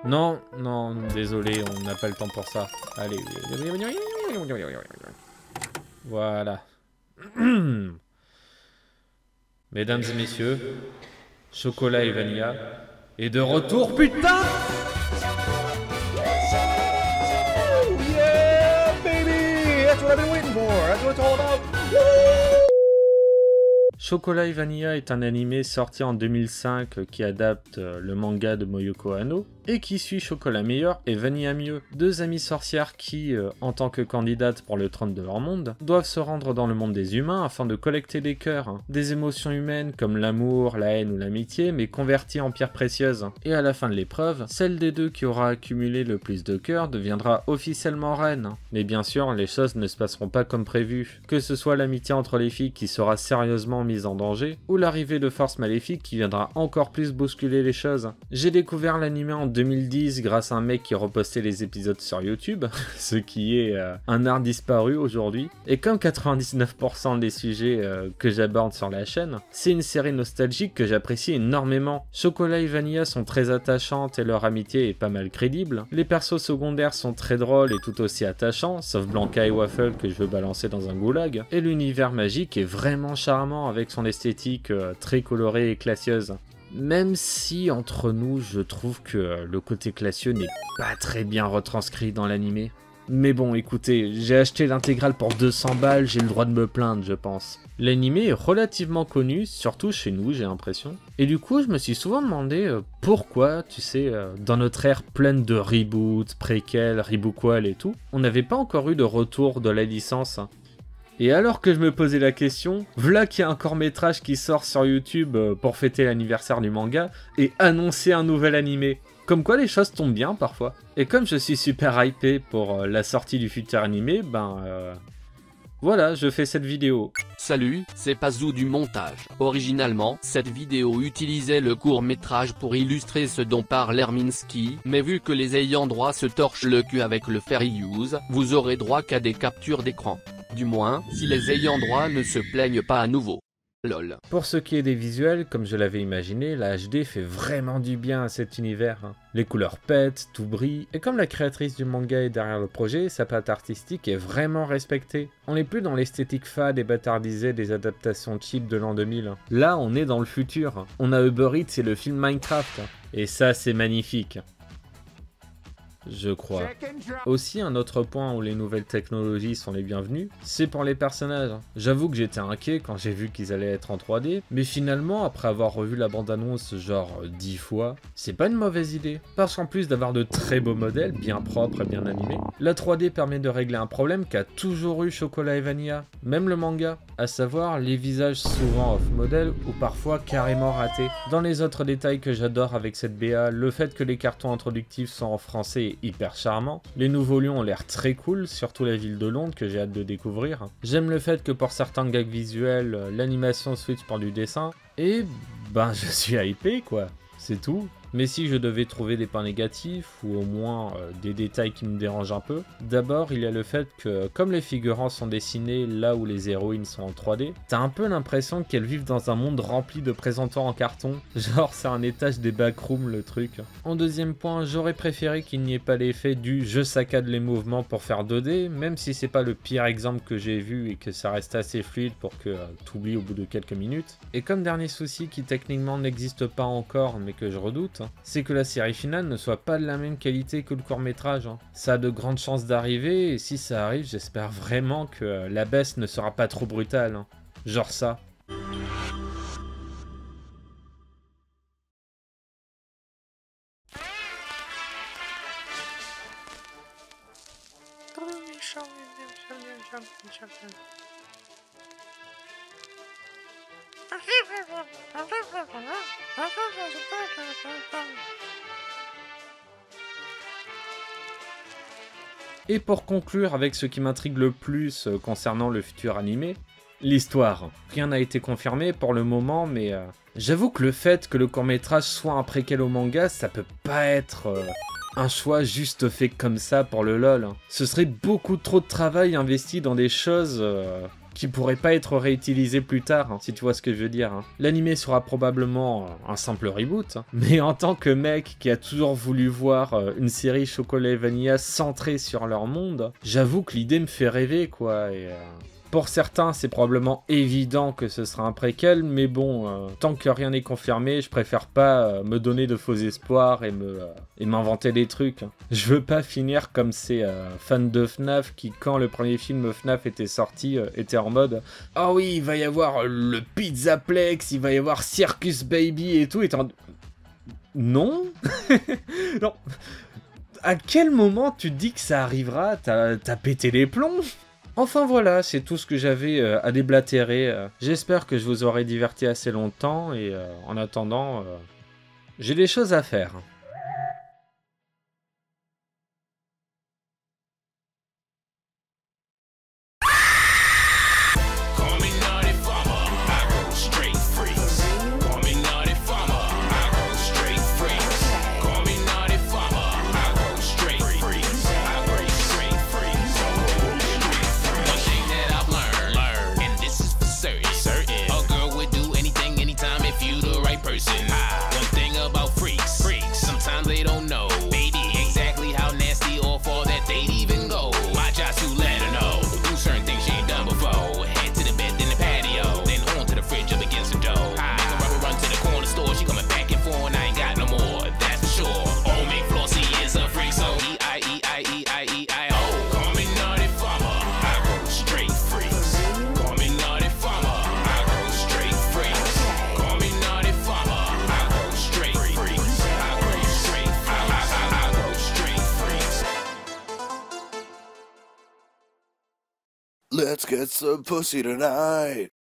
Non, non, désolé, on n'a pas le temps pour ça. Allez. Voilà. Mesdames et messieurs, Chocolat et Vanilla est de retour, putain! Yeah, baby! That's what I've been waiting for. That's what it's all about. Chocolat et Vanilla est un animé sorti en 2005 qui adapte le manga de Moyoko Hano et qui suit Chocolat meilleur et Vanilla mieux, deux amies sorcières qui, en tant que candidates pour le trône de leur monde, doivent se rendre dans le monde des humains afin de collecter des cœurs, des émotions humaines comme l'amour, la haine ou l'amitié, mais converties en pierres précieuses. Et à la fin de l'épreuve, celle des deux qui aura accumulé le plus de cœurs deviendra officiellement reine. Mais bien sûr, les choses ne se passeront pas comme prévu, que ce soit l'amitié entre les filles qui sera sérieusement mise en danger, ou l'arrivée de forces maléfiques qui viendra encore plus bousculer les choses. J'ai découvert l'anime en 2010 grâce à un mec qui repostait les épisodes sur YouTube, ce qui est un art disparu aujourd'hui. Et comme 99% des sujets que j'aborde sur la chaîne, c'est une série nostalgique que j'apprécie énormément. Chocolat et Vanilla sont très attachantes et leur amitié est pas mal crédible. Les persos secondaires sont très drôles et tout aussi attachants, sauf Blanca et Waffle que je veux balancer dans un goulag. Et l'univers magique est vraiment charmant avec son esthétique très colorée et classieuse. Même si, entre nous, je trouve que le côté classieux n'est pas très bien retranscrit dans l'animé. Mais bon, écoutez, j'ai acheté l'intégrale pour 200 balles, j'ai le droit de me plaindre, je pense. L'animé est relativement connu, surtout chez nous, j'ai l'impression. Et du coup, je me suis souvent demandé pourquoi, tu sais, dans notre ère pleine de reboots, préquels, rebookquels et tout, on n'avait pas encore eu de retour de la licence. Et alors que je me posais la question, voilà qu'il y a un court-métrage qui sort sur YouTube pour fêter l'anniversaire du manga et annoncer un nouvel animé. Comme quoi les choses tombent bien parfois. Et comme je suis super hypé pour la sortie du futur animé, voilà, je fais cette vidéo. Salut, c'est Pazou du montage. Originalement, cette vidéo utilisait le court-métrage pour illustrer ce dont parle Herminski, mais vu que les ayants droit se torchent le cul avec le fair use, vous aurez droit qu'à des captures d'écran. Du moins, si les ayants droit ne se plaignent pas à nouveau. Lol. Pour ce qui est des visuels, comme je l'avais imaginé, la HD fait vraiment du bien à cet univers. Les couleurs pètent, tout brille, et comme la créatrice du manga est derrière le projet, sa patte artistique est vraiment respectée. On n'est plus dans l'esthétique fade et bâtardisée des adaptations cheap de l'an 2000. Là, on est dans le futur. On a Uber Eats et le film Minecraft. Et ça, c'est magnifique. Je crois. Aussi, un autre point où les nouvelles technologies sont les bienvenues, c'est pour les personnages. J'avoue que j'étais inquiet quand j'ai vu qu'ils allaient être en 3D, mais finalement, après avoir revu la bande-annonce genre 10 fois, c'est pas une mauvaise idée. Parce qu'en plus d'avoir de très beaux modèles, bien propres et bien animés, la 3D permet de régler un problème qu'a toujours eu Chocolat et Vanilla, même le manga, à savoir les visages souvent off-model ou parfois carrément ratés. Dans les autres détails que j'adore avec cette BA, le fait que les cartons introductifs sont en français est hyper charmant. Les nouveaux lions ont l'air très cool, surtout la ville de Londres que j'ai hâte de découvrir. J'aime le fait que pour certains gags visuels, l'animation switch pour du dessin. Et je suis hypé quoi, c'est tout. Mais si je devais trouver des points négatifs, ou au moins des détails qui me dérangent un peu, d'abord il y a le fait que, comme les figurants sont dessinés là où les héroïnes sont en 3D, t'as un peu l'impression qu'elles vivent dans un monde rempli de présentants en carton, genre c'est un étage des backrooms le truc. En deuxième point, j'aurais préféré qu'il n'y ait pas l'effet du « je saccade les mouvements pour faire 2D », même si c'est pas le pire exemple que j'ai vu et que ça reste assez fluide pour que t'oublies au bout de quelques minutes. Et comme dernier souci qui techniquement n'existe pas encore mais que je redoute, c'est que la série finale ne soit pas de la même qualité que le court-métrage. Ça a de grandes chances d'arriver, et si ça arrive, j'espère vraiment que la baisse ne sera pas trop brutale. Genre ça. Et pour conclure avec ce qui m'intrigue le plus concernant le futur animé, l'histoire. Rien n'a été confirmé pour le moment, mais j'avoue que le fait que le court-métrage soit un préquel au manga, ça peut pas être un choix juste fait comme ça pour le lol. Ce serait beaucoup trop de travail investi dans des choses qui pourrait pas être réutilisé plus tard, hein, si tu vois ce que je veux dire. Hein. L'anime sera probablement un simple reboot, hein, mais en tant que mec qui a toujours voulu voir une série Chocolat et Vanilla centrée sur leur monde, j'avoue que l'idée me fait rêver, quoi, et... Pour certains, c'est probablement évident que ce sera un préquel, mais bon, tant que rien n'est confirmé, je préfère pas me donner de faux espoirs et m'inventer des trucs. Hein. Je veux pas finir comme ces fans de FNAF qui, quand le premier film FNAF était sorti, étaient en mode « Ah oui, il va y avoir le Pizzaplex, il va y avoir Circus Baby et tout », et non. Non. À quel moment tu te dis que ça arrivera? T'as pété les plombs? Enfin voilà, c'est tout ce que j'avais à déblatérer. J'espère que je vous aurai diverti assez longtemps et en attendant, j'ai des choses à faire. Let's get some pussy tonight.